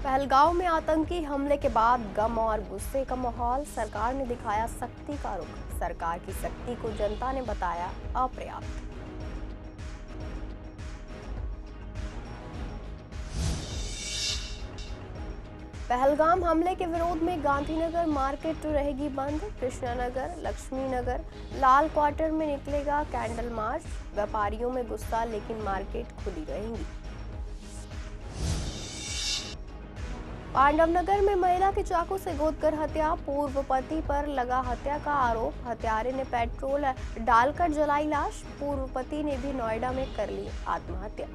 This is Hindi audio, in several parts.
पहलगाम में आतंकी हमले के बाद गम और गुस्से का माहौल। सरकार ने दिखाया सख्ती का रुख। सरकार की सख्ती को जनता ने बताया अपर्याप्त। पहलगाम हमले के विरोध में गांधीनगर मार्केट रहेगी बंद। कृष्णानगर, लक्ष्मी नगर, लाल क्वार्टर में निकलेगा कैंडल मार्च। व्यापारियों में गुस्सा, लेकिन मार्केट खुली रहेंगी। पांडवनगर में महिला की चाकू से गोदकर हत्या। पूर्व पति पर लगा हत्या का आरोप। हत्यारे ने पेट्रोल डालकर जलाई लाश। पूर्व पति ने भी नोएडा में कर ली आत्महत्या।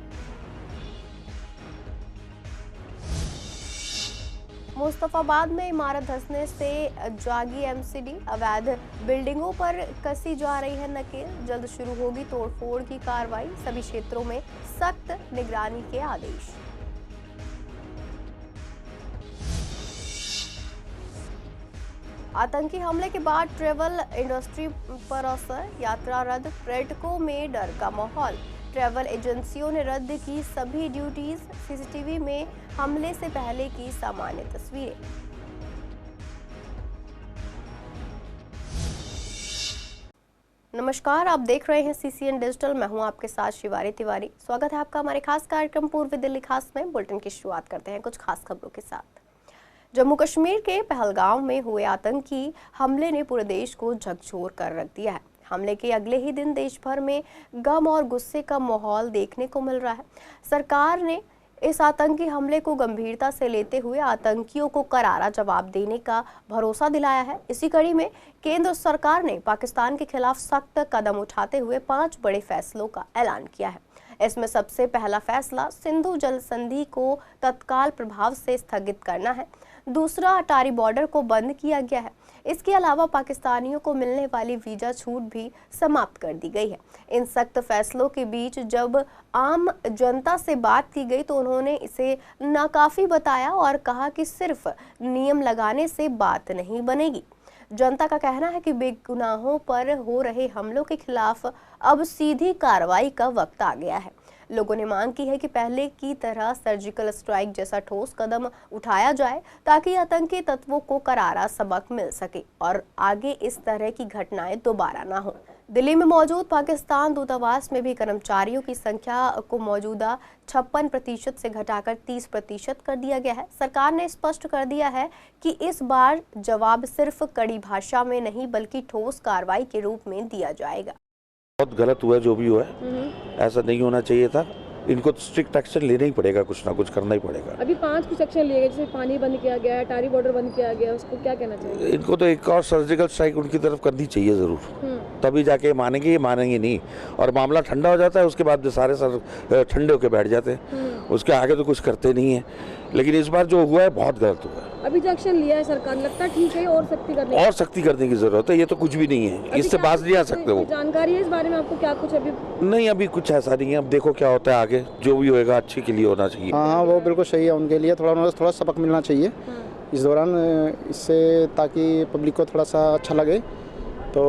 मुस्तफाबाद में इमारत धंसने से जागी एमसीडी। अवैध बिल्डिंगों पर कसी जा रही है नकेल। जल्द शुरू होगी तोड़फोड़ की कार्रवाई। सभी क्षेत्रों में सख्त निगरानी के आदेश। आतंकी हमले के बाद ट्रैवल इंडस्ट्री पर असर। यात्रा रद्द, पर्यटकों में डर का माहौल। ट्रैवल एजेंसियों ने रद्द की सभी ड्यूटीज। सीसीटीवी में हमले से पहले की सामान्य तस्वीरें। नमस्कार, आप देख रहे हैं सीसीएन डिजिटल। मैं हूं आपके साथ शिवानी तिवारी। स्वागत है आपका हमारे खास कार्यक्रम पूर्वी दिल्ली खास में। बुलेटिन की शुरुआत करते हैं कुछ खास खबरों के साथ। जम्मू कश्मीर के पहलगाम में हुए आतंकी हमले ने पूरे देश को झकझोर कर रख दिया है। हमले के अगले ही दिन देश भर में गम और गुस्से का माहौल देखने को मिल रहा है। सरकार ने इस आतंकी हमले को गंभीरता से लेते हुए आतंकियों को करारा जवाब देने का भरोसा दिलाया है। इसी कड़ी में केंद्र सरकार ने पाकिस्तान के खिलाफ सख्त कदम उठाते हुए 5 बड़े फैसलों का ऐलान किया है। इसमें सबसे पहला फैसला सिंधु जल संधि को तत्काल प्रभाव से स्थगित करना है। दूसरा, अटारी बॉर्डर को बंद किया गया है। इसके अलावा पाकिस्तानियों को मिलने वाली वीजा छूट भी समाप्त कर दी गई है। इन सख्त फैसलों के बीच जब आम जनता से बात की गई तो उन्होंने इसे नाकाफी बताया और कहा कि सिर्फ नियम लगाने से बात नहीं बनेगी। जनता का कहना है कि बेगुनाहों पर हो रहे हमलों के खिलाफ अब सीधी कार्रवाई का वक्त आ गया है। लोगों ने मांग की है कि पहले की तरह सर्जिकल स्ट्राइक जैसा ठोस कदम उठाया जाए ताकि आतंकी तत्वों को करारा सबक मिल सके और आगे इस तरह की घटनाएं दोबारा ना हो। दिल्ली में मौजूद पाकिस्तान दूतावास में भी कर्मचारियों की संख्या को मौजूदा 56% से घटाकर 30% कर दिया गया है। सरकार ने स्पष्ट कर दिया है कि इस बार जवाब सिर्फ कड़ी भाषा में नहीं बल्कि ठोस कार्रवाई के रूप में दिया जाएगा। बहुत गलत हुआ जो भी हुआ है, ऐसा नहीं होना चाहिए था। इनको स्ट्रिक्ट एक्शन लेना ही पड़ेगा, कुछ ना कुछ करना ही पड़ेगा। अभी 5 कुछ एक्शन लिए गए, जैसे पानी बंद किया गया है, अटारी बॉर्डर बंद किया गया, उसको क्या कहना चाहिए? इनको तो एक और सर्जिकल स्ट्राइक उनकी तरफ करनी चाहिए जरूर, तभी जाके मानेंगे। ये मानेंगे नहीं और मामला ठंडा हो जाता है, उसके बाद सारे सर ठंडे होके बैठ जाते हैं। उसके आगे तो कुछ करते नहीं है। लेकिन इस बार जो हुआ है बहुत गलत हुआ है। अभी जो एक्शन लिया है सरकार, लगता है ठीक है, और सख्ती करने की जरूरत है। ये तो कुछ भी नहीं है, इससे बाज नहीं आ सकते। वो जानकारी है इस बारे में आपको? क्या कुछ अभी नहीं, अभी कुछ ऐसा नहीं है। अब देखो क्या होता है आगे, जो भी होएगा अच्छे के लिए होना चाहिए। हाँ, वो बिल्कुल सही है। उनके लिए थोड़ा सबक मिलना चाहिए इस दौरान, इससे ताकि पब्लिक को थोड़ा सा अच्छा लगे। तो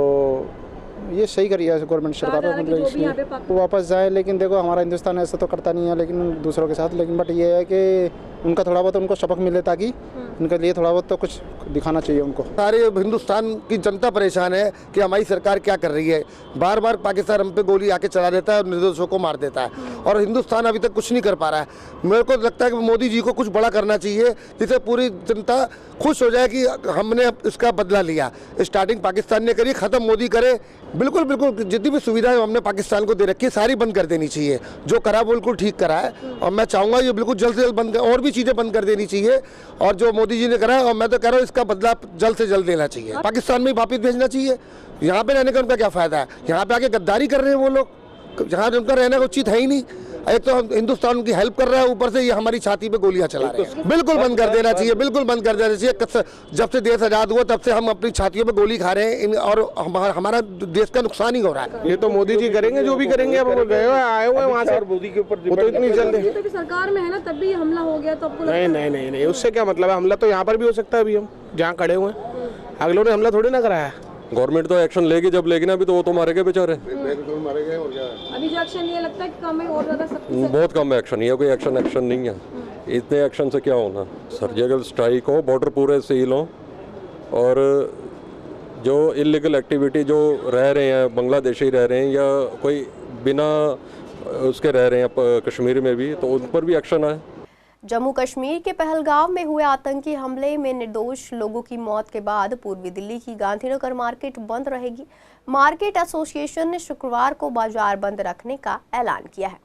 ये सही करी है गवर्नमेंट सरकार, मतलब वो वापस जाए। लेकिन देखो, हमारा हिंदुस्तान ऐसा तो करता नहीं है लेकिन दूसरों के साथ। लेकिन बट ये है कि उनका थोड़ा बहुत उनको सबक मिले ताकि उनके लिए थोड़ा बहुत तो कुछ दिखाना चाहिए उनको। सारे हिंदुस्तान की जनता परेशान है कि हमारी सरकार क्या कर रही है। बार बार पाकिस्तान हम पे गोली आके चला देता है और निर्दोषों को मार देता है और हिंदुस्तान अभी तक कुछ नहीं कर पा रहा है। मेरे को लगता है कि मोदी जी को कुछ बड़ा करना चाहिए जिससे पूरी जनता खुश हो जाए कि हमने इसका बदला लिया। स्टार्टिंग पाकिस्तान ने करी, ख़त्म मोदी करे। बिल्कुल बिल्कुल, जितनी भी सुविधाएं हमने पाकिस्तान को दे रखी है सारी बंद कर देनी चाहिए। जो करा बिल्कुल ठीक करा है और मैं चाहूँगा ये बिल्कुल जल्द से जल्द बंद, और भी चीज़ें बंद कर देनी चाहिए। और जो मोदी जी ने करा है, और मैं तो कह रहा हूँ इसका बदला जल्द से जल्द लेना चाहिए। पाकिस्तान में वापिस भेजना चाहिए। यहाँ पे रहने का उनका क्या फ़ायदा है? यहाँ पे आके गद्दारी कर रहे हैं वो लोग, जहाँ उनका रहना का उचित है ही नहीं। एक तो हिंदुस्तान उनकी हेल्प कर रहा है, ऊपर से ये हमारी छाती पे गोलियां चला रहे हैं। बिल्कुल बंद कर देना चाहिए, बिल्कुल बंद कर देना चाहिए। जब से देश आजाद हुआ तब से हम अपनी छातियों पे गोली खा रहे हैं और हमारा देश का नुकसान ही हो रहा है। ये तो मोदी जी करेंगे जो भी करेंगे। अब गए हुए आए हुए वहाँ से, मोदी के ऊपर वो तो इतनी जल्दी तो सरकार में है ना, तब भी हमला हो गया तो आपको नहीं, उससे क्या मतलब है? हमला तो यहाँ पर भी हो सकता है। अभी हम जहाँ खड़े हुए हैं, अगलों ने हमला थोड़ी ना कराया। गवर्नमेंट तो एक्शन लेगी जब लेगी ना, अभी तो वो तो मारे गए बेचारे। अभी जो एक्शन ये लगता है कि कम है और ज्यादा बहुत कम एक्शन है, कोई एक्शन नहीं है। इतने एक्शन से क्या होना। सर्जिकल स्ट्राइक हो, बॉर्डर पूरे सील हो, और जो इलीगल एक्टिविटी जो रह रहे हैं, बांग्लादेशी रह रहे हैं या कोई बिना उसके रह रहे हैं कश्मीर में भी, तो उन पर भी एक्शन आए। जम्मू कश्मीर के पहलगाम में हुए आतंकी हमले में निर्दोष लोगों की मौत के बाद पूर्वी दिल्ली की गांधीनगर मार्केट बंद रहेगी। मार्केट एसोसिएशन ने शुक्रवार को बाजार बंद रखने का ऐलान किया है।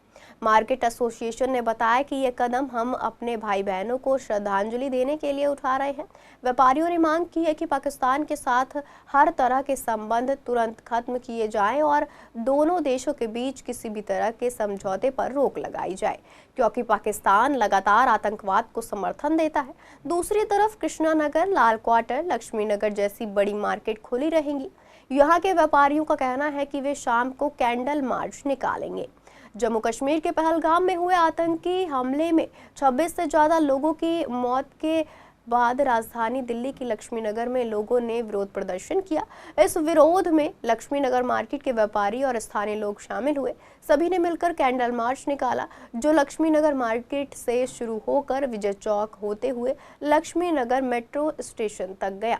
मार्केट एसोसिएशन ने बताया कि ये कदम हम अपने भाई बहनों को श्रद्धांजलि देने के लिए उठा रहे हैं। व्यापारियों ने मांग की है कि पाकिस्तान के साथ हर तरह के संबंध तुरंत खत्म किए जाएं और दोनों देशों के बीच किसी भी तरह के समझौते पर रोक लगाई जाए, क्योंकि पाकिस्तान लगातार आतंकवाद को समर्थन देता है। दूसरी तरफ कृष्णानगर, लाल क्वार्टर, लक्ष्मी नगर जैसी बड़ी मार्केट खुली रहेंगी। यहाँ के व्यापारियों का कहना है कि वे शाम को कैंडल मार्च निकालेंगे। जम्मू कश्मीर के पहलगाम में हुए आतंकी हमले में 26 से ज़्यादा लोगों की मौत के बाद राजधानी दिल्ली की लक्ष्मी नगर में लोगों ने विरोध प्रदर्शन किया। इस विरोध में लक्ष्मी नगर मार्केट के व्यापारी और स्थानीय लोग शामिल हुए। सभी ने मिलकर कैंडल मार्च निकाला, जो लक्ष्मी नगर मार्केट से शुरू होकर विजय चौक होते हुए लक्ष्मी नगर मेट्रो स्टेशन तक गया।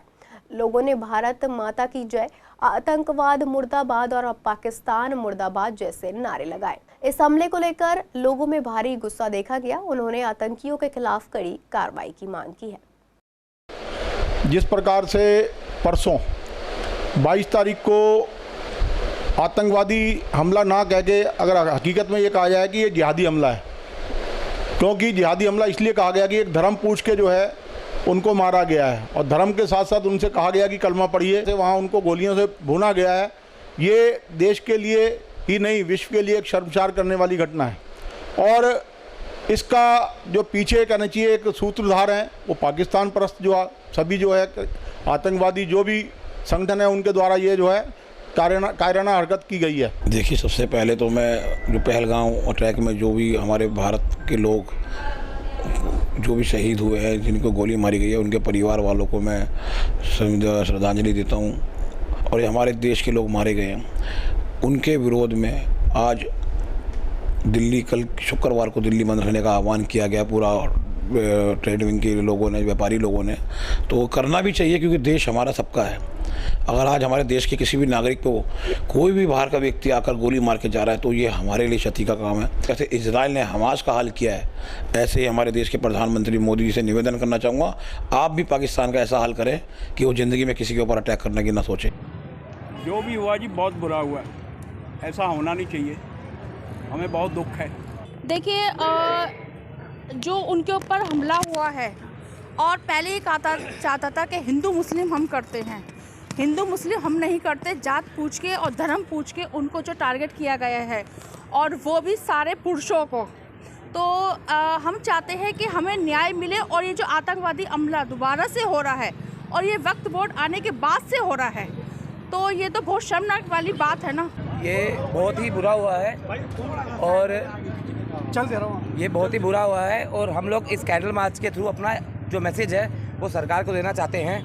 लोगों ने भारत माता की जय, आतंकवाद मुर्दाबाद और पाकिस्तान मुर्दाबाद जैसे नारे लगाए। इस हमले को लेकर लोगों में भारी गुस्सा देखा गया। उन्होंने आतंकियों के खिलाफ कड़ी कार्रवाई की मांग की है। जिस प्रकार से परसों 22 तारीख को आतंकवादी हमला ना कह के अगर हकीकत में ये कहा जाए कि ये जिहादी हमला है, क्योंकि जिहादी हमला इसलिए कहा गया कि एक धर्म पूछ के जो है उनको मारा गया है और धर्म के साथ साथ उनसे कहा गया कि कलमा पढ़िए, से वहाँ उनको गोलियों से भुना गया है। ये देश के लिए ही नहीं, विश्व के लिए एक शर्मसार करने वाली घटना है। और इसका जो पीछे कहना चाहिए एक सूत्रधार हैं, वो पाकिस्तान परस्त जो सभी जो है आतंकवादी जो भी संगठन है उनके द्वारा ये जो है कायराना हरकत की गई है। देखिए, सबसे पहले तो मैं जो पहलगाम अटैक में जो भी हमारे भारत के लोग जो भी शहीद हुए हैं, जिनको गोली मारी गई है, उनके परिवार वालों को मैं श्रद्धांजलि देता हूँ। और ये हमारे देश के लोग मारे गए हैं, उनके विरोध में आज दिल्ली, कल शुक्रवार को दिल्ली बंद रहने का आह्वान किया गया पूरा ट्रेड विंग के लोगों ने, व्यापारी लोगों ने। तो करना भी चाहिए, क्योंकि देश हमारा सबका है। अगर आज हमारे देश के किसी भी नागरिक को कोई भी बाहर का व्यक्ति आकर गोली मार के जा रहा है तो ये हमारे लिए क्षति का काम है। जैसे इजराइल ने हमास का हाल किया है, ऐसे ही हमारे देश के प्रधानमंत्री मोदी जी से निवेदन करना चाहूँगा, आप भी पाकिस्तान का ऐसा हाल करें कि वो ज़िंदगी में किसी के ऊपर अटैक करने की ना सोचे। जो भी हुआ जी बहुत बुरा हुआ, ऐसा होना नहीं चाहिए, हमें बहुत दुख है। देखिए, जो उनके ऊपर हमला हुआ है, और पहले ये चाहता था कि हिंदू मुस्लिम हम करते हैं, हिंदू मुस्लिम हम नहीं करते। जात पूछ के और धर्म पूछ के उनको जो टारगेट किया गया है, और वो भी सारे पुरुषों को। तो हम चाहते हैं कि हमें न्याय मिले, और ये जो आतंकवादी हमला दोबारा से हो रहा है और ये वक्त वोट आने के बाद से हो रहा है, तो ये तो बहुत शर्मनाक वाली बात है ना। ये बहुत ही बुरा हुआ है, और ये बहुत ही बुरा हुआ है। और हम लोग इस कैंडल मार्च के थ्रू अपना जो मैसेज है वो सरकार को देना चाहते हैं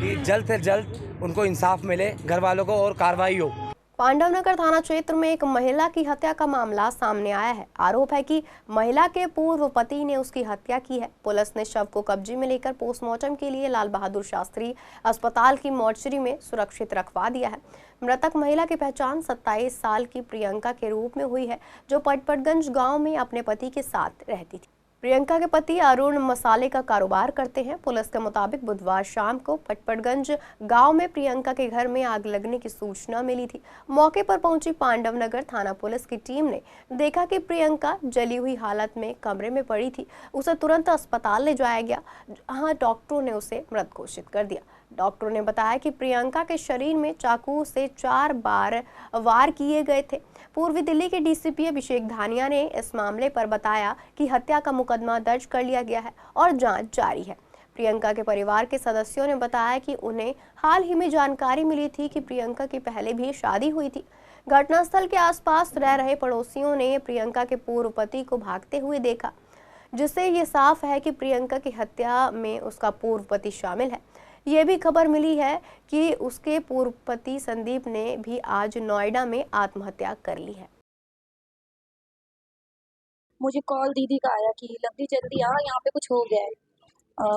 कि जल्द से जल्द उनको इंसाफ मिले, घर वालों को, और कार्रवाई हो। पांडवनगर थाना क्षेत्र में एक महिला की हत्या का मामला सामने आया है। आरोप है कि महिला के पूर्व पति ने उसकी हत्या की है। पुलिस ने शव को कब्जे में लेकर पोस्टमार्टम के लिए लाल बहादुर शास्त्री अस्पताल की मोर्चरी में सुरक्षित रखवा दिया है। मृतक महिला की पहचान 27 साल की प्रियंका के रूप में हुई है, जो पटपटगंज गांव में अपने पति के साथ रहती थी। प्रियंका के पति अरुण मसाले का कारोबार करते हैं। पुलिस के मुताबिक बुधवार शाम को पटपटगंज गांव में प्रियंका के घर में आग लगने की सूचना मिली थी। मौके पर पहुंची पांडवनगर थाना पुलिस की टीम ने देखा कि प्रियंका जली हुई हालत में कमरे में पड़ी थी। उसे तुरंत अस्पताल ले जाया गया, जहां डॉक्टरों ने उसे मृत घोषित कर दिया। डॉक्टरों ने बताया कि प्रियंका के शरीर में चाकू से 4 बार वार किए गए थे। पूर्वी दिल्ली के डीसीपी अभिषेक धानिया ने इस मामले पर बताया कि हत्या का मुकदमा दर्ज कर लिया गया है और जांच जारी है। प्रियंका के परिवार के सदस्यों ने बताया कि उन्हें हाल ही में जानकारी मिली थी कि प्रियंका की पहले भी शादी हुई थी। घटनास्थल के आसपास रह रहे पड़ोसियों ने प्रियंका के पूर्व पति को भागते हुए देखा, जिससे ये साफ है कि प्रियंका की हत्या में उसका पूर्व पति शामिल है। ये भी खबर मिली है कि उसके पूर्व पति संदीप ने भी आज नोएडा में आत्महत्या कर ली है। मुझे कॉल दीदी का आया कि लवली जल्दी आ, यहाँ पे कुछ हो गया है,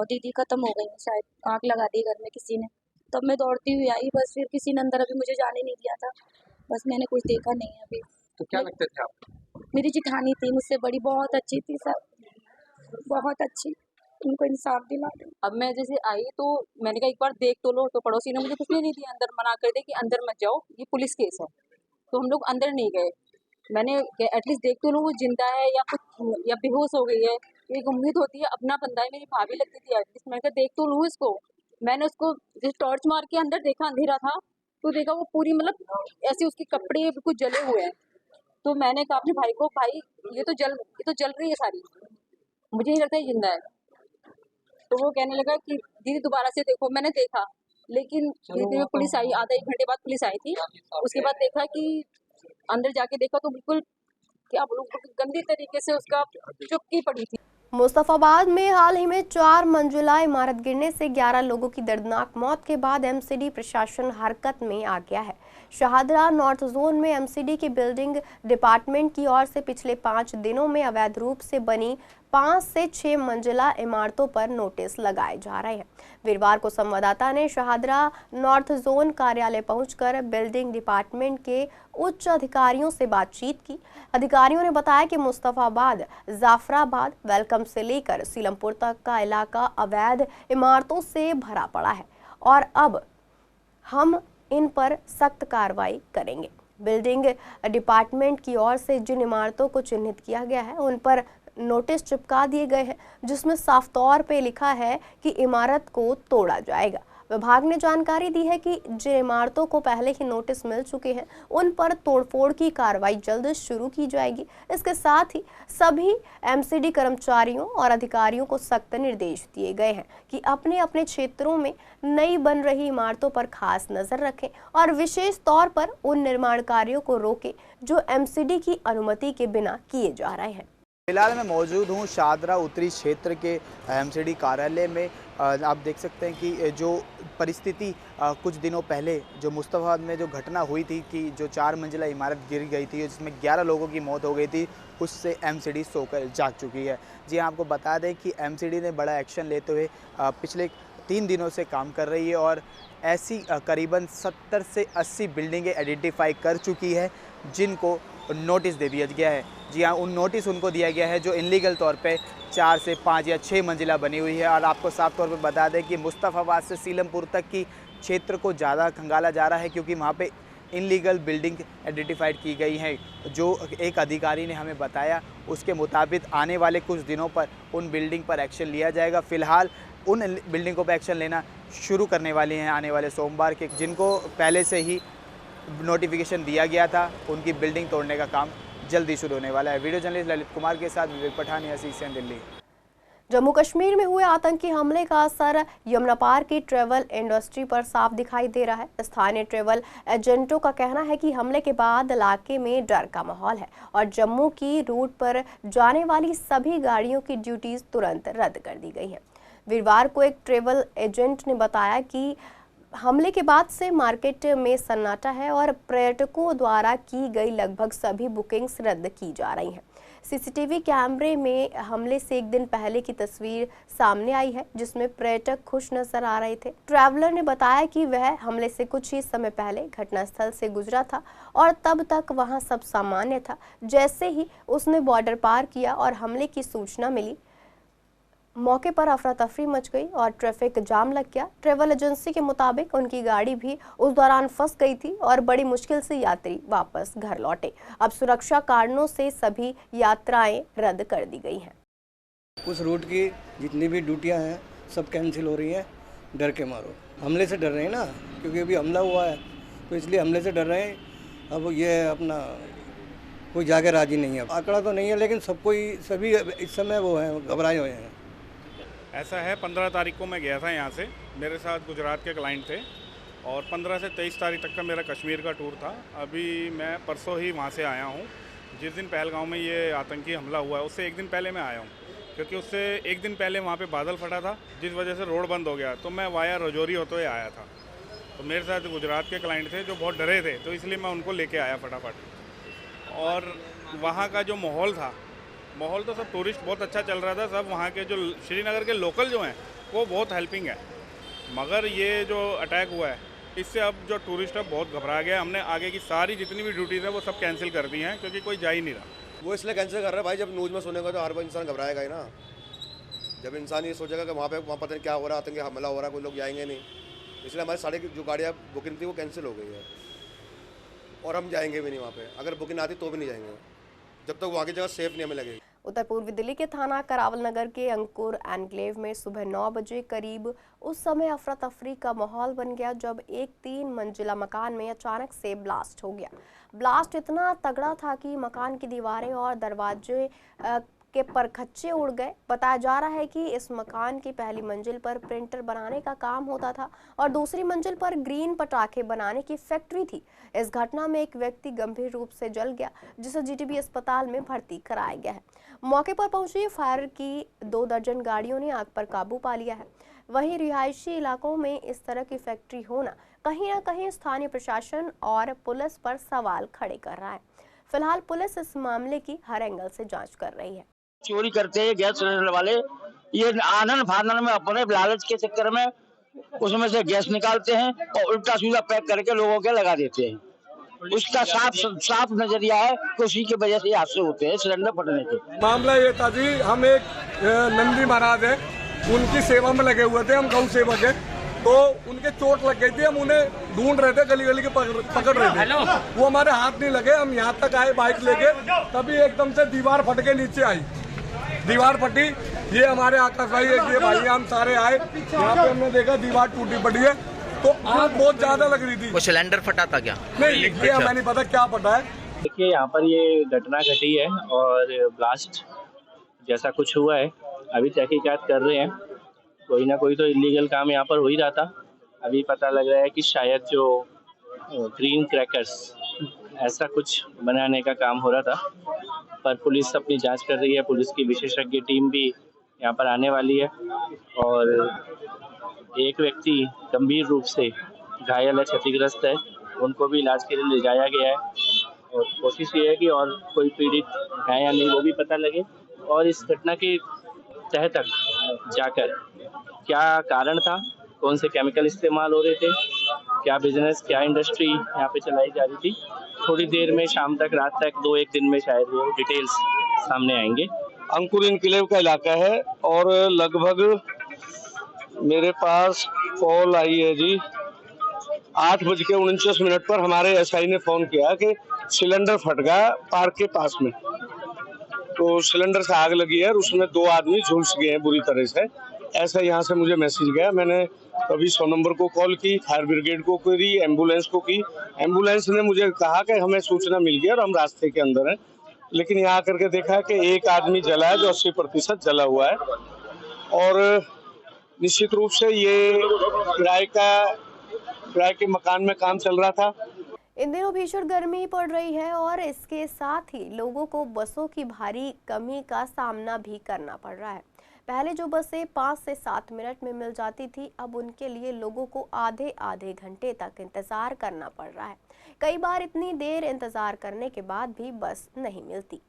दीदी खत्म हो गई है, शायद आग लगा दी घर में किसी ने। तब मैं दौड़ती हुई आई, बस फिर किसी ने अंदर अभी मुझे जाने नहीं दिया था, बस मैंने कुछ देखा नहीं है अभी। तो क्या लगते थे आप? मेरी जिठानी थी, मुझसे बड़ी, बहुत अच्छी थी सर, बहुत अच्छी, उनको इंसाफ दिला दो। अब मैं जैसे आई तो मैंने कहा एक बार देख तो लो, तो पड़ोसी ने मुझे कुछ नहीं दिया, अंदर मना कर दे कि अंदर मत जाओ, ये पुलिस केस है। तो हम लोग अंदर नहीं गए। मैंने एटलीस्ट देख तो लो वो जिंदा है या कुछ या बेहोश हो गई है, एक उम्मीद होती है, अपना बंदा है, मेरी भाभी लगती थी एटलीस्ट। मैंने कहा देख तो लूँ इसको। मैंने उसको टॉर्च मार के अंदर देखा, अंधेरा था तो देखा वो पूरी मतलब ऐसे उसके कपड़े बिल्कुल जले हुए हैं। तो मैंने कहा अपने भाई को, भाई ये तो जल रही है सारी, मुझे नहीं लगता है जिंदा है। तो वो कहने लगा कि दीदी दोबारा से देखो। मैंने देखा, लेकिन धीरे में पुलिस आई, आधा एक घंटे बाद पुलिस आई थी। उसके बाद देखा कि अंदर जाके देखा तो बिल्कुल क्या बोलूं, गंदी तरीके से उसका चुपकी पड़ी थी। मुस्तफाबाद में हाल ही में 4 मंजिला इमारत गिरने से 11 लोगों की दर्दनाक मौत के बाद एमसीडी प्रशासन हरकत में आ गया है। शाहदरा नॉर्थ जोन में एमसीडी की बिल्डिंग डिपार्टमेंट की ओर से पिछले 5 दिनों में अवैध रूप से बनी 5 से 6 मंजिला इमारतों पर नोटिस लगाए जा रहे हैं। वीरवार को संवाददाता ने शाहदरा नॉर्थ जोन कार्यालय पहुंचकर बिल्डिंग डिपार्टमेंट के उच्च अधिकारियों से बातचीत की। अधिकारियों ने बताया कि मुस्तफाबाद, जाफराबाद, वेलकम से लेकर सीलमपुर तक का इलाका अवैध इमारतों से भरा पड़ा है और अब हम इन पर सख्त कार्रवाई करेंगे। बिल्डिंग डिपार्टमेंट की ओर से जिन इमारतों को चिन्हित किया गया है उन पर नोटिस चिपका दिए गए हैं, जिसमें साफ तौर पे लिखा है कि इमारत को तोड़ा जाएगा। विभाग ने जानकारी दी है कि जिन इमारतों को पहले ही नोटिस मिल चुके हैं उन पर तोड़फोड़ की कार्रवाई जल्द शुरू की जाएगी। इसके साथ ही सभी एमसीडी कर्मचारियों और अधिकारियों को सख्त निर्देश दिए गए हैं कि अपने अपने क्षेत्रों में नई बन रही इमारतों पर खास नजर रखें और विशेष तौर पर उन निर्माण कार्यों को रोकें जो एमसीडी की अनुमति के बिना किए जा रहे हैं। फिलहाल मैं मौजूद हूँ शाहदरा उत्तरी क्षेत्र के एमसीडी कार्यालय में। आप देख सकते हैं कि जो परिस्थिति कुछ दिनों पहले जो मुस्तफाबाद में जो घटना हुई थी कि जो 4 मंजिला इमारत गिर गई थी जिसमें 11 लोगों की मौत हो गई थी, उससे एमसीडी सोकर जाग चुकी है। जी हाँ, आपको बता दें कि एमसीडी ने बड़ा एक्शन लेते हुए पिछले 3 दिनों से काम कर रही है और ऐसी करीबन 70 से 80 बिल्डिंगें आइडेंटिफाई कर चुकी है जिनको नोटिस दे दिया गया है। जी हाँ, उन नोटिस उनको दिया गया है जो इनलीगल तौर पे 4 से 5 या 6 मंजिला बनी हुई है। और आपको साफ तौर पे बता दें कि मुस्तफाबाद से सीलमपुर तक की क्षेत्र को ज़्यादा खंगाला जा रहा है क्योंकि वहाँ पे इनलीगल बिल्डिंग आइडेंटिफाइड की गई है। जो एक अधिकारी ने हमें बताया उसके मुताबिक आने वाले कुछ दिनों पर उन बिल्डिंग पर एक्शन लिया जाएगा। फ़िलहाल उन बिल्डिंगों पर एक्शन लेना शुरू करने वाली हैं आने वाले सोमवार के, जिनको पहले से ही नोटिफिकेशन दिया गया था। उनकी बिल्डिंग तोड़ने का काम जल्दी शुरू होने वाला है। वीडियो जर्नलिस्ट ललित कुमार के साथ विवेक पठान, सीसीएन दिल्ली। जम्मू कश्मीर में हुए आतंकी हमले का असर यमुना पार की ट्रैवल इंडस्ट्री पर साफ दिखाई दे रहा है। स्थानीय ट्रैवल एजेंटों का कहना है कि हमले के बाद इलाके में डर का माहौल है और जम्मू की रूट पर जाने वाली सभी गाड़ियों की ड्यूटीज तुरंत रद्द कर दी गई है। वीरवार को एक ट्रैवल एजेंट ने बताया कि हमले के बाद से मार्केट में सन्नाटा है और पर्यटकों द्वारा की गई लगभग सभी बुकिंग्स रद्द की जा रही हैं। सीसीटीवी कैमरे में हमले से एक दिन पहले की तस्वीर सामने आई है जिसमें पर्यटक खुश नजर आ रहे थे। ट्रैवलर ने बताया कि वह हमले से कुछ ही समय पहले घटनास्थल से गुजरा था और तब तक वहां सब सामान्य था। जैसे ही उसने बॉर्डर पार किया और हमले की सूचना मिली, मौके पर अफरा तफरी मच गई और ट्रैफिक जाम लग गया। ट्रैवल एजेंसी के मुताबिक उनकी गाड़ी भी उस दौरान फंस गई थी और बड़ी मुश्किल से यात्री वापस घर लौटे। अब सुरक्षा कारणों से सभी यात्राएं रद्द कर दी गई हैं। उस रूट की जितनी भी ड्यूटियां हैं सब कैंसिल हो रही हैं, डर के मारो। हमले से डर रहे हैं ना, क्योंकि अभी हमला हुआ है तो इसलिए हमले से डर रहे हैं। अब ये अपना कोई जाके राजी नहीं है, आंकड़ा तो नहीं है लेकिन सभी इस समय वो हैं, घबराए हुए हैं। ऐसा है, 15 तारीख को मैं गया था यहाँ से, मेरे साथ गुजरात के क्लाइंट थे और 15 से 23 तारीख तक का मेरा कश्मीर का टूर था। अभी मैं परसों ही वहाँ से आया हूँ। जिस दिन पहलगांव में ये आतंकी हमला हुआ है उससे एक दिन पहले मैं आया हूँ, क्योंकि उससे एक दिन पहले वहाँ पे बादल फटा था जिस वजह से रोड बंद हो गया, तो मैं वाया रजौरी होते हुए आया था। तो मेरे साथ गुजरात के क्लाइंट थे जो बहुत डरे थे, तो इसलिए मैं उनको लेके आया फटाफट। और वहाँ का जो माहौल था माहौल तो सब टूरिस्ट बहुत अच्छा चल रहा था, सब वहाँ के जो श्रीनगर के लोकल जो हैं वो बहुत हेल्पिंग है। मगर ये जो अटैक हुआ है इससे अब जो टूरिस्ट है बहुत घबरा गया। हमने आगे की सारी जितनी भी ड्यूटीज़ है वो सब कैंसिल कर दी हैं क्योंकि कोई जा ही नहीं रहा। वो इसलिए कैंसिल कर रहा है भाई, जब न्यूज़ में सुनेगा तो हर बार इंसान घबराएगा ही ना। जब इंसान ये सोचेगा कि वहाँ पता नहीं क्या हो रहा है, आतंकी हमला हो रहा है, कोई लोग जाएंगे नहीं, इसलिए हमारी सारी जो गाड़ियाँ बुकिंग थी वो कैंसिल हो गई है और हम जाएंगे भी नहीं वहाँ पे। अगर बुकिंग आती तो भी नहीं जाएंगे जब तक वहाँ की जगह सेफ नहीं हमें लगेगी। उत्तर पूर्वी दिल्ली के थाना करावल नगर के अंकुर एनक्लेव में सुबह 9 बजे करीब उस समय अफरा तफरी का माहौल बन गया जब एक 3 मंजिला मकान में अचानक से ब्लास्ट हो गया। ब्लास्ट इतना तगड़ा था कि मकान की दीवारें और दरवाजे के परखच्चे उड़ गए। बताया जा रहा है कि इस मकान की पहली मंजिल पर प्रिंटर बनाने का काम होता था और दूसरी मंजिल पर ग्रीन पटाखे बनाने की फैक्ट्री थी। इस घटना में एक व्यक्ति गंभीर रूप से जल गया जिसे जीटीबी अस्पताल में भर्ती कराया गया है। मौके पर पहुंची फायर की 2 दर्जन गाड़ियों ने आग पर काबू पा लिया है। वहीं रिहायशी इलाकों में इस तरह की फैक्ट्री होना कहीं न कहीं स्थानीय प्रशासन और पुलिस पर सवाल खड़े कर रहा है। फिलहाल पुलिस इस मामले की हर एंगल से जांच कर रही है। चोरी करते हैं गैस सिलेंडर वाले, ये आनन फानन में अपने लालच के चक्कर में उसमें से गैस निकालते हैं और उल्टा सीधा पैक करके लोगों के लगा देते हैं। उसका साफ नजरिया है कि उसी की वजह से हादसे होते हैं सिलेंडर फटने के। मामला ये था जी, हम एक नंदी महाराज है, उनकी सेवा में लगे हुए थे, हम गौ सेवक है, तो उनके चोट लग गई थी। हम उन्हें ढूंढ रहे थे, गली गली के पकड़ रहे थे, वो हमारे हाथ नहीं लगे। हम यहाँ तक आए बाइक लेके, तभी एकदम से दीवार फट के नीचे आई। दीवार फटी, ये हमारे आकाश भाई एक ये भाई हम सारे आए, यहाँ पे हमने देखा दीवार टूटी पड़ी है, तो आग बहुत ज्यादा लग रही थी। वो सिलेंडर फटा था क्या? नहीं, ये हमें नहीं पता क्या फटा है। देखिए यहाँ पर ये घटना घटी है और ब्लास्ट जैसा कुछ हुआ है, अभी तहकीकात कर रहे हैं। कोई ना कोई तो इलीगल काम यहाँ पर हो ही रहा था। अभी पता लग रहा है कि शायद जो ग्रीन क्रैकर्स ऐसा कुछ बनाने का काम हो रहा था, पर पुलिस अपनी जांच कर रही है। पुलिस की विशेषज्ञ टीम भी यहाँ पर आने वाली है और एक व्यक्ति गंभीर रूप से घायल है, क्षतिग्रस्त है, उनको भी इलाज के लिए ले जाया गया है और कोशिश ये है कि और कोई पीड़ित है या नहीं वो भी पता लगे और इस घटना के तह तक जाकर क्या कारण था, कौन से केमिकल इस्तेमाल हो रहे थे, क्या बिजनेस, क्या इंडस्ट्री यहाँ पे चलाई जा रही थी, थोड़ी देर में शाम तक, रात तक, 2-1 दिन में शायद वो डिटेल्स सामने आएंगे। अंकुर एनक्लेव का इलाका है और लगभग मेरे पास कॉल आई है जी 8:49 पर हमारे एसआई ने फोन किया कि सिलेंडर फट गया पार्क के पास में, तो सिलेंडर से आग लगी है और उसमें 2 आदमी झुलस गए हैं बुरी तरह से। ऐसा यहाँ से मुझे मैसेज गया, मैंने कभी 100 नंबर को कॉल की, फायर ब्रिगेड को करी, एम्बुलेंस को की। एम्बुलेंस ने मुझे कहा कि हमें सूचना मिल गई और हम रास्ते के अंदर हैं, लेकिन यहाँ आकर के देखा कि एक आदमी जला है जो 80% जला हुआ है और निश्चित रूप से ये किराए के मकान में काम चल रहा था। इन दिनों भीषण गर्मी पड़ रही है और इसके साथ ही लोगों को बसों की भारी कमी का सामना भी करना पड़ रहा है। पहले जो बसें 5 से 7 मिनट में मिल जाती थी, अब उनके लिए लोगों को आधे घंटे तक इंतजार करना पड़ रहा है। कई बार इतनी देर इंतजार करने के बाद भी बस नहीं मिलती।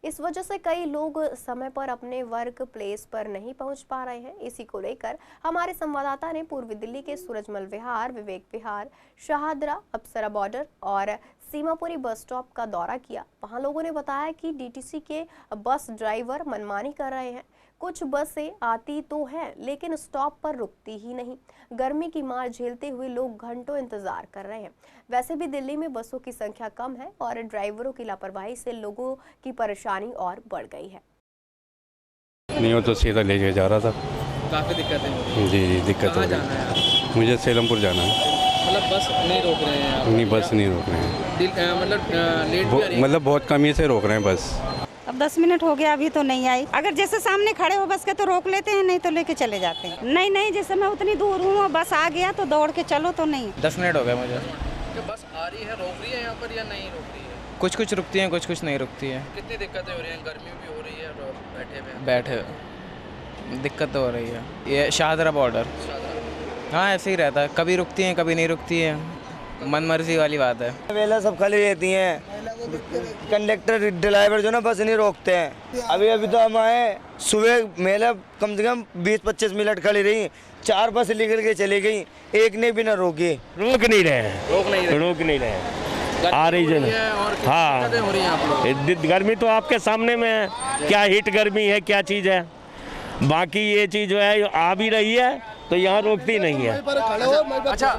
इस वजह से कई लोग समय पर अपने वर्क प्लेस पर नहीं पहुंच पा रहे हैं। इसी को लेकर हमारे संवाददाता ने पूर्वी दिल्ली के सूरजमल विहार, विवेक विहार, शाहदरा, अप्सरा बॉर्डर और सीमापुरी बस स्टॉप का दौरा किया। वहां लोगों ने बताया कि डीटीसी के बस ड्राइवर मनमानी कर रहे हैं। कुछ बसें आती तो हैं लेकिन स्टॉप पर रुकती ही नहीं। गर्मी की मार झेलते हुए लोग घंटों इंतजार कर रहे हैं। वैसे भी दिल्ली में बसों की संख्या कम है और ड्राइवरों की लापरवाही से लोगों की परेशानी और बढ़ गई है। नहीं, वो तो सीधा ले जा रहा था। काफ़ी दिक्कत है। जी दिक्कत हो रही है। मुझे सेलमपुर जाना है। मतलब बस नहीं रोक रहे हैं आप? नहीं, बस नहीं रोक रहे हैं। मतलब लेट भी आ रही है? मतलब बहुत कमी से रोक रहे हैं बस। अब 10 मिनट हो गया, अभी तो नहीं आई। अगर जैसे सामने खड़े हो बस के तो रोक लेते हैं, नहीं तो लेके चले जाते हैं। नहीं, जैसे मैं उतनी दूर हूँ और बस आ गया तो दौड़ के चलो तो नहीं। 10 मिनट हो गए मुझे। बस आ रही है, रोक रही है यहाँ पर या नहीं रोक रही है? कुछ रुकती हैं, कुछ नहीं रुकती है। कितनी दिक्कतें हो रही हैं? गर्मी भी हो रही है और बैठे दिक्कत तो हो रही है। ये शाहदरा बॉर्डर, हाँ ऐसे ही रहता है, कभी रुकती हैं कभी नहीं रुकती है, मन मर्जी वाली बात है। वेला सब खाली रहती हैं, कंडक्टर ड्राइवर जो ना बस नहीं रोकते हैं। अभी तो हम आए सुबह, मेला कम से कम 20-25 मिनट खड़ी रही, 4 बस निकल के चली गई, एक ने भी ना रोकी। रोक नहीं रहे आ रही है। हाँ, गर्मी तो आपके सामने में है, क्या हीट गर्मी है, क्या चीज़ है। बाकी ये चीज़ जो है आ भी रही है तो यहाँ रोकती नहीं है। अच्छा,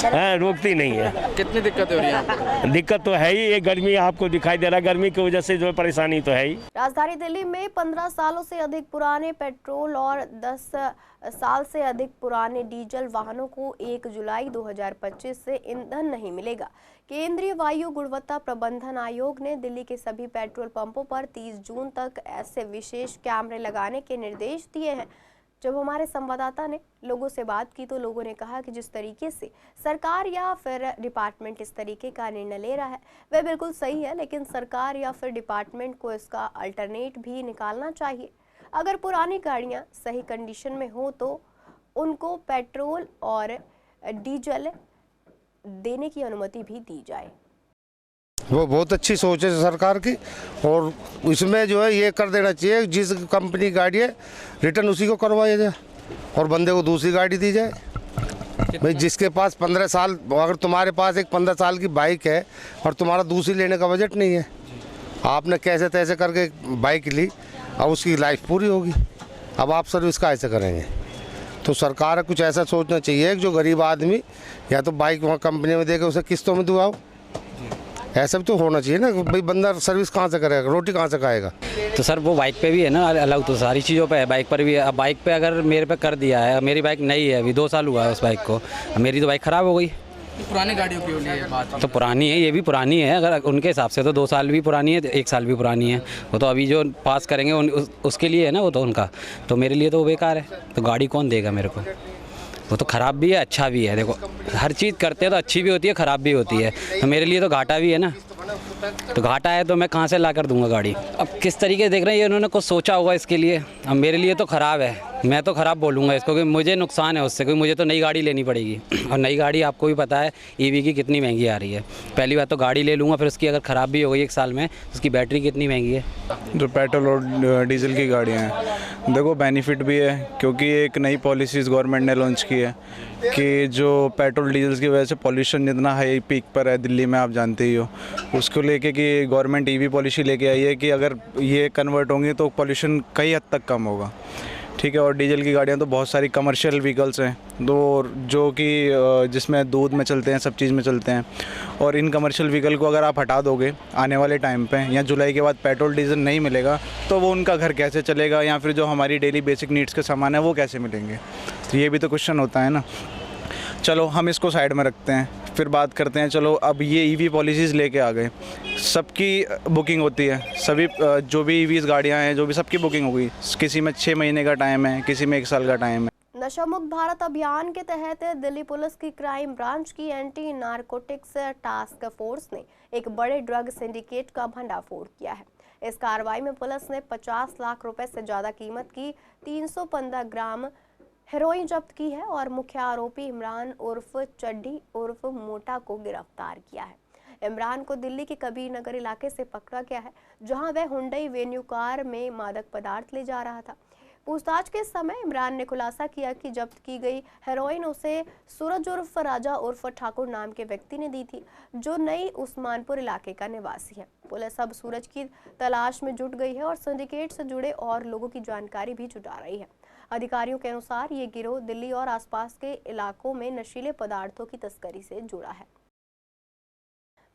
हाँ, रोकती नहीं है। कितनी दिक्कतें हो रही हैं? दिक्कत तो है ही, ये गर्मी आपको दिखाई दे रहा है, गर्मी की वजह से जो परेशानी तो है ही। राजधानी दिल्ली में 15 सालों से अधिक पुराने पेट्रोल और 10 साल से अधिक पुराने डीजल वाहनों को 1 जुलाई 2025 से ईंधन नहीं मिलेगा। केंद्रीय वायु गुणवत्ता प्रबंधन आयोग ने दिल्ली के सभी पेट्रोल पंपों पर 30 जून तक ऐसे विशेष कैमरे लगाने के निर्देश दिए हैं। जब हमारे संवाददाता ने लोगों से बात की तो लोगों ने कहा कि जिस तरीके से सरकार या फिर डिपार्टमेंट इस तरीके का निर्णय ले रहा है वह बिल्कुल सही है, लेकिन सरकार या फिर डिपार्टमेंट को इसका अल्टरनेट भी निकालना चाहिए। अगर पुरानी गाड़ियां सही कंडीशन में हो तो उनको पेट्रोल और डीजल देने की अनुमति भी दी जाए। वो बहुत अच्छी सोच है सरकार की, और इसमें जो है ये कर देना चाहिए, जिस कंपनी की गाड़ी है रिटर्न उसी को करवाया जाए और बंदे को दूसरी गाड़ी दी जाए। भाई जिसके पास 15 साल, अगर तुम्हारे पास एक 15 साल की बाइक है और तुम्हारा दूसरी लेने का बजट नहीं है, आपने कैसे तैसे करके बाइक ली, अब उसकी लाइफ पूरी होगी, अब आप सर्विस का ऐसे करेंगे। तो सरकार कुछ ऐसा सोचना चाहिए कि जो गरीब आदमी या तो बाइक वहाँ कंपनी में देकर उसे किस्तों में दुआओ, ऐसा भी तो होना चाहिए ना। भाई बंदा सर्विस कहाँ से करेगा, रोटी कहाँ से खाएगा। तो सर वो बाइक पे भी है ना अलाउ, तो सारी चीज़ों पे है, बाइक पर भी है। अब बाइक पे अगर मेरे पे कर दिया है, मेरी बाइक नई है, अभी 2 साल हुआ है उस बाइक को, मेरी तो बाइक ख़राब हो गई। पुरानी गाड़ियों की लिए बात तो पुरानी है, ये भी पुरानी है, अगर उनके हिसाब से तो 2 साल भी पुरानी है, 1 साल भी पुरानी है। वो तो अभी जो पास करेंगे उसके लिए है ना, वो तो उनका, तो मेरे लिए तो वो बेकार है। तो गाड़ी कौन देगा मेरे को? वो तो ख़राब भी है, अच्छा भी है। देखो हर चीज़ करते हैं तो अच्छी भी होती है, ख़राब भी होती है, तो मेरे लिए तो घाटा भी है ना। तो घाटा है तो मैं कहाँ से ला कर दूंगा गाड़ी? अब किस तरीके से देख रहे हैं, ये उन्होंने कुछ सोचा होगा इसके लिए। अब मेरे लिए तो ख़राब है, मैं तो ख़राब बोलूँगा इसको, कि मुझे नुकसान है उससे, क्योंकि मुझे तो नई गाड़ी लेनी पड़ेगी। और नई गाड़ी आपको भी पता है ईवी की कितनी महंगी आ रही है। पहली बात तो गाड़ी ले लूँगा, फिर उसकी अगर ख़राब भी हो गई 1 साल में, उसकी बैटरी कितनी महंगी है। जो पेट्रोल और डीजल की गाड़ियाँ हैं, देखो बेनिफिट भी है, क्योंकि एक नई पॉलिसीज़ गवर्नमेंट ने लॉन्च की है कि जो पेट्रोल डीजल की वजह से पॉल्यूशन जितना हाई पीक पर है दिल्ली में, आप जानते ही हो, उसको लेके कि गवर्नमेंट ईवी पॉलिसी लेके आई है कि अगर ये कन्वर्ट होंगी तो पॉल्यूशन कई हद तक कम होगा। ठीक है, और डीजल की गाड़ियाँ तो बहुत सारी कमर्शियल व्हीकल्स हैं, जो कि जिसमें दूध में चलते हैं, सब चीज़ में चलते हैं। और इन कमर्शियल व्हीकल को अगर आप हटा दोगे आने वाले टाइम पे, या जुलाई के बाद पेट्रोल डीजल नहीं मिलेगा, तो वो उनका घर कैसे चलेगा, या फिर जो हमारी डेली बेसिक नीड्स के सामान है वो कैसे मिलेंगे? तो ये भी तो क्वेश्चन होता है ना। चलो हम इसको साइड में रखते हैं, फिर बात करते हैं। चलो अब ये ईवी पॉलिसीज़ लेके आ गए, सबकी बुकिंग होती है, सभी जो भी ईवीज़ गाड़ियाँ हैं जो भी, सबकी बुकिंग हो गई। किसी में 6 महीने का टाइम है, किसी में 1 साल का टाइम है। नशा मुक्त भारत अभियान के तहत दिल्ली पुलिस की क्राइम ब्रांच की एंटी नारकोटिक्स टास्क फोर्स ने एक बड़े ड्रग सिंडिकेट का भंडाफोड़ किया है। इस कार्रवाई में पुलिस ने 50 लाख रुपए से ज्यादा कीमत की 315 ग्राम हेरोइन जब्त की है और मुख्य आरोपी इमरान उर्फ चड्डी उर्फ मोटा को गिरफ्तार किया है। इमरान को दिल्ली के कबीर नगर इलाके से पकड़ा गया है, जहां वह हुंडई वेन्यू कार में मादक पदार्थ ले जा रहा था। पूछताछ के समय इमरान ने खुलासा किया कि जब्त की गई हेरोइन उसे सूरज उर्फ राजा उर्फ ठाकुर नाम के व्यक्ति ने दी थी, जो नई उस्मानपुर इलाके का निवासी है। पुलिस अब सूरज की तलाश में जुट गई है और सिंडिकेट से जुड़े और लोगों की जानकारी भी जुटा रही है। अधिकारियों के अनुसार ये गिरोह दिल्ली और आसपास के इलाकों में नशीले पदार्थों की तस्करी से जुड़ा है।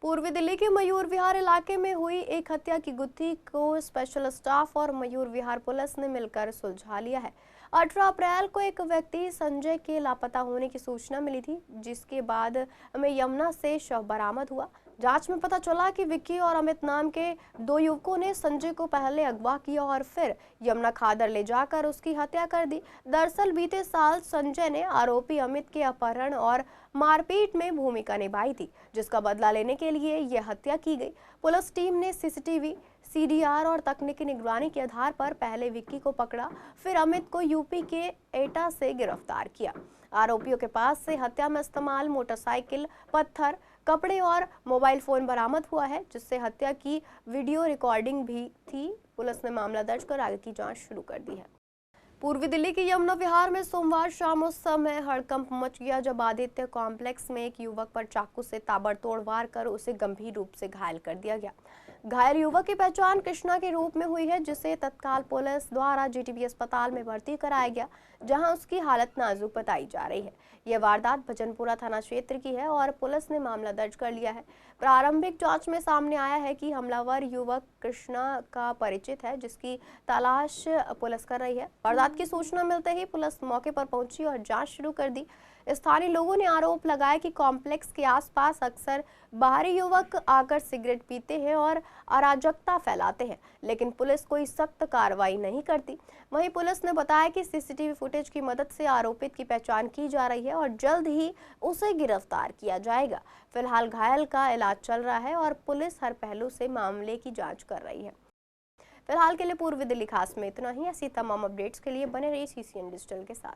पूर्वी दिल्ली के मयूर विहार इलाके में हुई एक हत्या की गुत्थी को स्पेशल स्टाफ और मयूर विहार पुलिस ने मिलकर सुलझा लिया है। 18 अप्रैल को एक व्यक्ति संजय के लापता होने की सूचना मिली थी, जिसके बाद में यमुना से शव बरामद हुआ। जांच में पता चला कि विक्की और अमित नाम के 2 युवकों ने संजय को पहले अगवा किया और फिर यमुना खादर ले जाकर उसकी हत्या कर दी। दरअसल बीते साल संजय ने आरोपी अमित के अपहरण और मारपीट में भूमिका निभाई थी, जिसका बदला लेने के लिए यह हत्या की गई। पुलिस टीम ने सीसीटीवी, सीडीआर और तकनीकी निगरानी के आधार पर पहले विक्की को पकड़ा, फिर अमित को यूपी के एटा से गिरफ्तार किया। आरोपियों के पास से हत्या में इस्तेमाल मोटरसाइकिल, पत्थर, कपड़े और मोबाइल फोन बरामद हुआ है, जिससे हत्या की वीडियो रिकॉर्डिंग भी थी। पुलिस ने मामला दर्ज कर आगे की जांच शुरू कर दी है। पूर्वी दिल्ली के यमुना विहार में सोमवार शाम उस समय हड़कंप मच गया जब आदित्य कॉम्प्लेक्स में एक युवक पर चाकू से ताबड़तोड़ वार कर उसे गंभीर रूप से घायल कर दिया गया। घायल युवक की पहचान कृष्णा के रूप में हुई है, जिसे तत्काल पुलिस द्वारा जीटीबी अस्पताल में भर्ती कराया गया, जहां उसकी हालत नाजुक बताई जा रही है। यह वारदात भजनपुरा थाना क्षेत्र की है और पुलिस ने मामला दर्ज कर लिया है। प्रारंभिक जांच में सामने आया है कि हमलावर युवक कृष्णा का परिचित है, जिसकी तलाश पुलिस कर रही है। वारदात की सूचना मिलते ही पुलिस मौके पर पहुंची और जांच शुरू कर दी। स्थानीय लोगों ने आरोप लगाया कि कॉम्प्लेक्स के आसपास अक्सर बाहरी युवक आकर सिगरेट पीते हैं और अराजकता फैलाते हैं, लेकिन पुलिस कोई सख्त कार्रवाई नहीं करती। वहीं पुलिस ने बताया कि सीसीटीवी फुटेज की मदद से आरोपित की पहचान की जा रही है और जल्द ही उसे गिरफ्तार किया जाएगा। फिलहाल घायल का इलाज चल रहा है और पुलिस हर पहलू से मामले की जाँच कर रही है। फिलहाल के लिए पूर्वी दिल्ली खास में इतना ही। ऐसी तमाम अपडेट्स के लिए बने रहिए CCN डिजिटल के साथ।